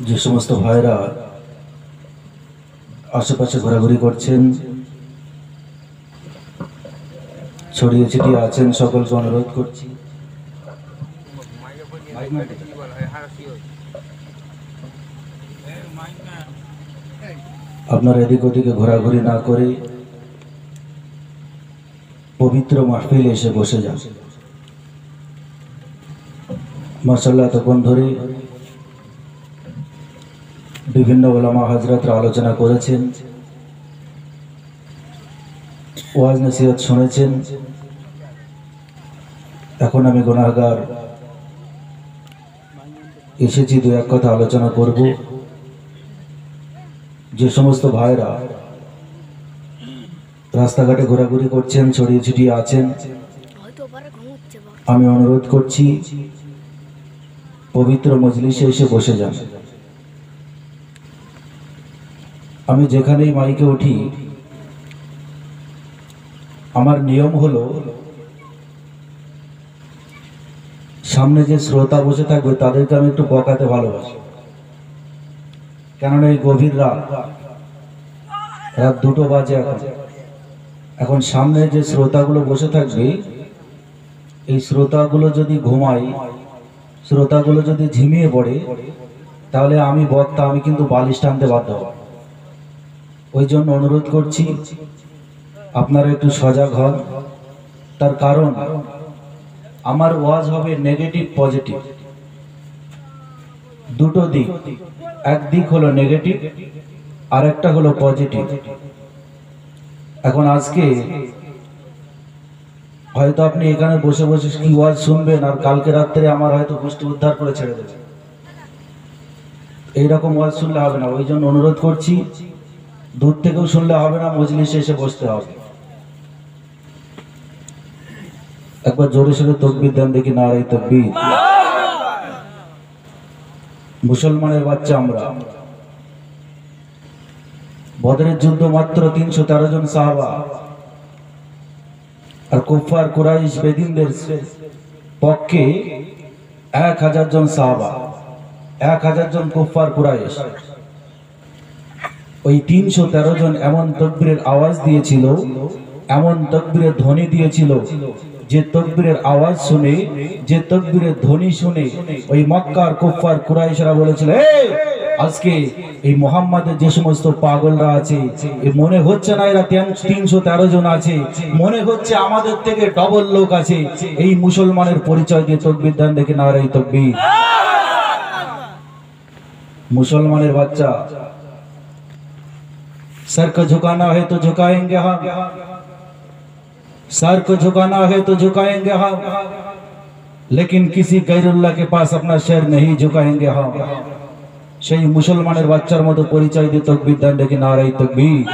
যে সমস্ত ভাইরা আশেপাশে ঘোরাঘুরি করছেন, ছড়িয়ে ছিটিয়ে আছেন, সকলকে অনুরোধ করছি আপনারা এদিক ওদিকে ঘোরাঘুরি না করে পবিত্র মাহফিলে এসে বসে যান। মাশাআল্লাহ, এতক্ষণ ধরে বিভিন্ন ওলামা হযরতরা আলোচনা করেছেন, ওয়াজ নসিহত শুনেছেন। এখন আমি গুনাহগার এসেছি দু এক কথা আলোচনা করব। যে সমস্ত ভাইরা রাস্তাঘাটে ঘোরাঘুরি করছেন, ছড়িয়ে ছিটিয়ে আছেন, আমি অনুরোধ করছি পবিত্র মজলিসে এসে বসে যান। আমি যেখানেই মাইকে উঠি, আমার নিয়ম হলো সামনে যে শ্রোতা বসে থাকবে তাদেরকে আমি একটু বকাতে ভালোবাসি। কেননা এই গভীর রাত 2টো বাজে এখন সামনে যে শ্রোতাগুলো বসে থাকবে, এই শ্রোতাগুলো যদি ঘুমায়, শ্রোতাগুলো যদি ঝিমিয়ে পড়ে, তাহলে আমি বক্তা, আমি কিন্তু বালিশ টানতে বাধ্য হব। ওই জন্য অনুরোধ করছি আপনারা একটু সজাগ হন। তার কারণ আমার ওয়াজ হবে নেগেটিভ পজিটিভ, দুটো দিক। এক দিক হলো নেগেটিভ, আর একটা হলো পজিটিভ। এখন আজকে হয়তো আপনি এখানে বসে বসে কি ওয়াজ শুনবেন, আর কালকে রাত্রে আমার হয়তো গোষ্ঠী উদ্ধার করে ছেড়ে দেবে। এইরকম ওয়াজ শুনলে হবে না। ওই জন্য অনুরোধ করছি, দূর থেকেও শুনলে হবে না, মজলিসে এসে বসতে হবে। একবার জোরে সোরে তাকবীর দেন দেখি, নারে তাকবীর। মুসলমানের বাচ্চা আমরা। বদরের যুদ্ধ মাত্র 313 জন সাহাবা, আর কুফার কুরাইশ বেদিনদের পক্ষে 1000 জন সাহাবা, 1000 জন কুফার কুরাইশ। ওই 313 জন এমন তাকবীরের আওয়াজ দিয়েছিল, এমন তাকবীরের ধ্বনি দিয়েছিল, যে তাকবীরের আওয়াজ শুনে, যে তাকবীরের ধ্বনি শুনে ওই মক্কার কুফার কুরাইশরা বলেছিল, এই আজকে এই মুহাম্মাদের যে সমস্ত পাগলরা আছে, এ মনে হচ্ছে না এরা 313 জন আছে, মনে হচ্ছে আমাদের থেকে ডবল লোক আছে। এই মুসলমানের পরিচয় দিয়ে তাকবীর দেন দেখি, নারে তাকবীর। মুসলমানের বাচ্চা, सर को झुकाना है तो झुकाएंगे हम, सर को झुकाना है तो झुकाएंगे हम, लेकिन किसी गैरुल्लाह के पास अपना सर नहीं झुकाएंगे हम। সেই মুসলমানের বাচ্চার মতো পরিচয় দিয়ে তাকবীর দেন দেখি, নারে তাকবীর।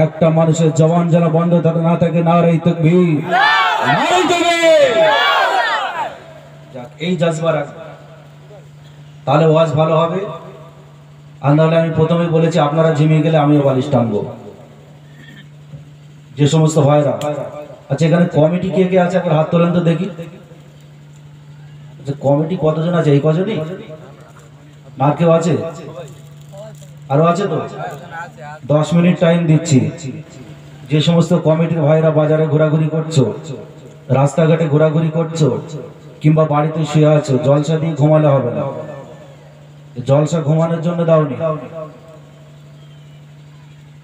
একটা মানুষের জবান যেন বন্ধ না থাকে, নারে তাকবীর, নারে তাকবীর। এই জজবা রাখ, তাহলে ওয়াজ ভালো হবে। আন্দালে আমি প্রথমেই বলেছি, আপনারা ঝিমিয়ে গেলে আমিও বালিশ টানবো। যে সমস্ত ভাইরা আচ্ছা, এখানে কমিটি কে কে আছে একবার হাত তোলেন তো দেখি। কমিটি কতজন আছে? এই কজনই না, কেউ আছে? আরো আছে তো? 10 মিনিট টাইম দিচ্ছি। যে সমস্ত কমিটির ভাইরা বাজারে ঘোরাঘুরি করছো, রাস্তাঘাটে ঘোরাঘুরি করছো, কিংবা বাড়িতে শুয়ে আছো, জলসা দিয়ে ঘুমালে হবে না। জলসা ঘুমানোর জন্য দাওনি,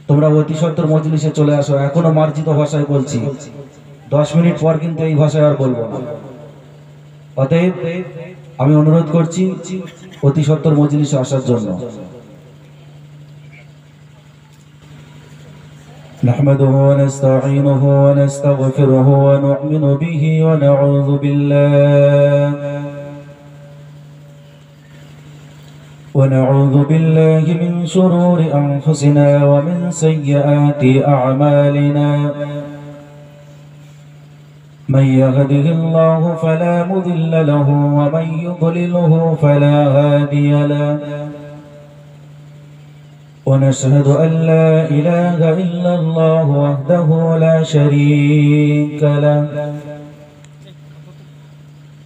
তোমরা অতি সত্বর মজলিসে চলে আসো। এখনো মার্জিত ভাষায় বলছি, 10 মিনিট পর কিন্তু এই ভাষায় আর বলবো না। অতএব আমি অনুরোধ করছি অতি সত্বর মজলিসে আসার জন্য। نحمده ونستعينه ونستغفره ونؤمن به ونعوذ بالله من شرور أنفسنا ومن سيئات أعمالنا. من يهده الله فلا مضل له ومن يضلله فلا هادي له. ونشهد أن لا إله إلا الله وحده لا شريك له.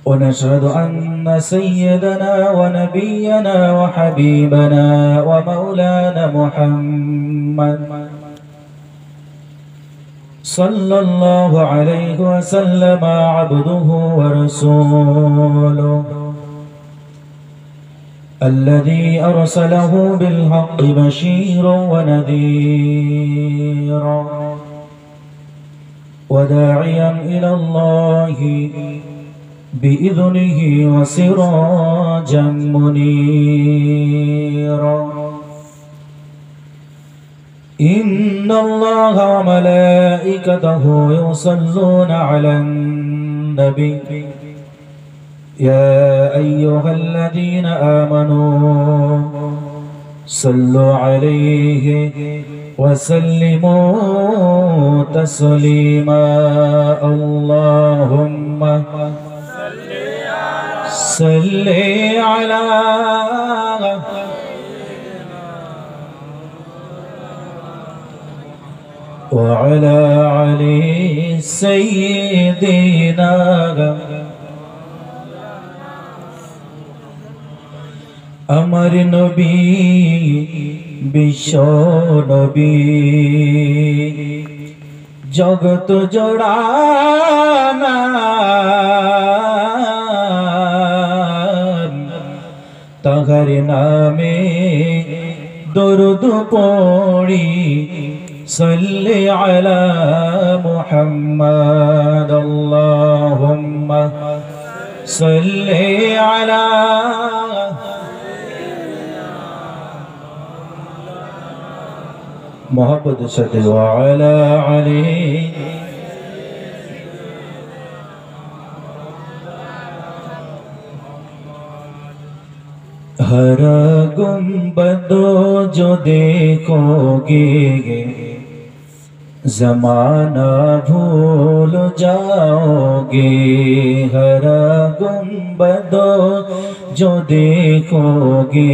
ونشهد أن سيدنا ونبينا وحبيبنا ومولانا محمد صلى الله عليه وسلم عبده ورسوله الذي أرسله بالحق بشيرا ونذيرا وداعيا إلى الله بإذنه وسراجا منيرا إن الله وملائكته يصلون على النبي يا أيها الذين آمنوا صلوا عليه وسلموا تسليما اللهم صل على وعلى علي سيدنا अमर नबी विश्व नबी जगत जोड़ाना तहर नामे दरुद पड़ी सल्ले अला मुहम्मद अल्लाहुम्मा सल्ले अला मोहब्बत से वाला अली हर गुंबदो जो देखोगे ज़माना भूल जाओगे हर गुंबदो जो देखोगे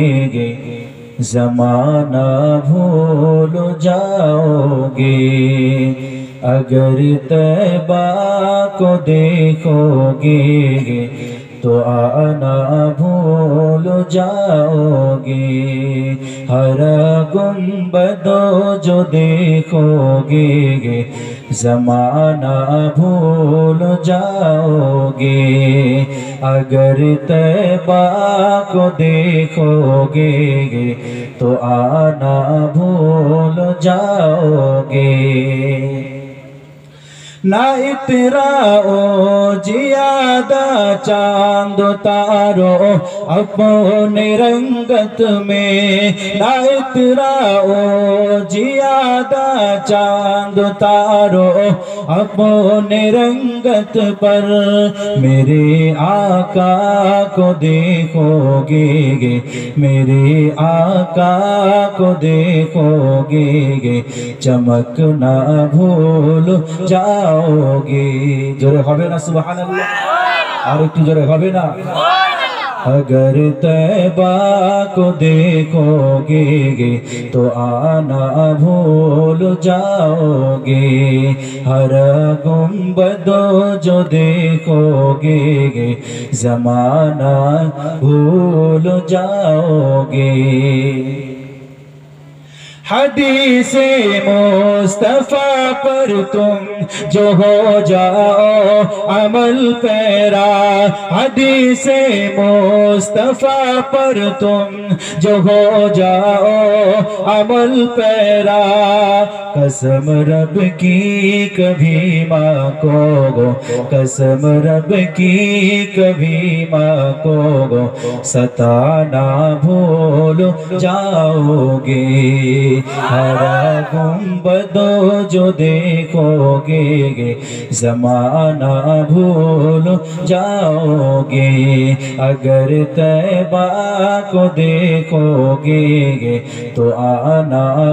ज़माना भूल जाओगे अगर तैबा को देखोगे तो आना भूल जाओगे हर गुंबदो जो देखोगे ज़माना भूल जाओगे अगर तैबा को देखोगे तो आना भूल जाओगे ना इतराओ जियादा चांद तारो अपने रंगत में ना इतराओ जियादा चांद तारो अपने रंगत पर मेरे आका को देखोगे मेरे आका को देखोगे चमक ना भूल जाओगे जोरे होबे ना सुबहानअल्लाह और एक जोरे होबे ना अगर तैबा को देखोगे तो आना भूल जाओगे हर गुंबदो जो देखोगे ज़माना भूल जाओगे हदीसे मुस्तफा पर तुम जो हो जाओ अमल पैरा हदीसे मुस्तफा पर तुम जो हो जाओ अमल पैरा कसम रब की कभी माँ को कसम रब की कभी माँ को सताना भूल जाओगे हर गुंबदो जो देखोगे ज़माना भूल जाओगे अगर तैबा को देखोगे तो आना